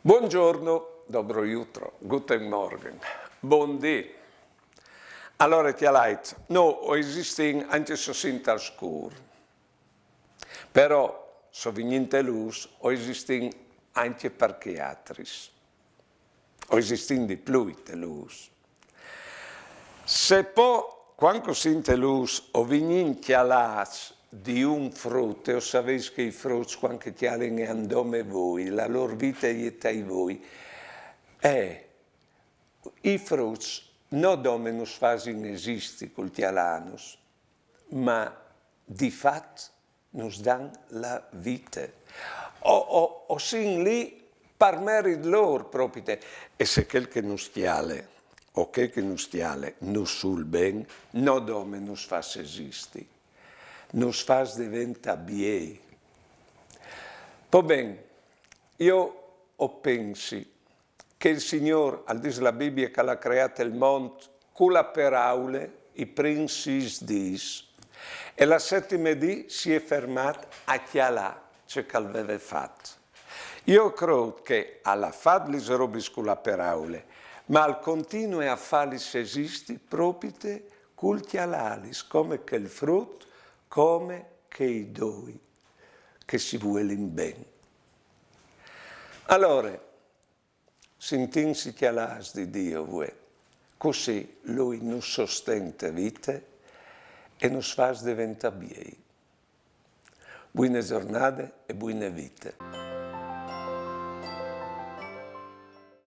Buongiorno, dobro jutro, guten Morgen, bon dì. Allora, ti leit, no, existing anche so sintar scur. Però, so vigninte lus, o existing anche perché altris. O existing di più te lus. Se po, quando sinte lus, o vignin chialas di un frutto, o sapeis che i frutti, quando chialen e andome voi, la loro vita è tai voi, i frutti non domenus fasin esisti col tialanus, ma di fatto nos dan la vita. O sin lì per merito loro proprio. E se quel che nos chiale, o quel che nos chiale, nos sul ben, non domenus fas esisti. Nos fas diventa biei. Poi ben, io pensi che il Signore, al dis la Bibbia che l'ha creato il mondo, con la paraule, i primi 6 dis, e la settima dì si è fermato a chialà ciò che aveva fatto. Io credo che alla fatto le robe con la paraule, ma al continua a farli esisti proprio col chialalis, come che il frutto, come che i doi, che si vuole bene. Allora, sentinsi chialas di Dio, così Lui nos sostenta vita e nos fa diventare biei. Buone giornate e buone vite.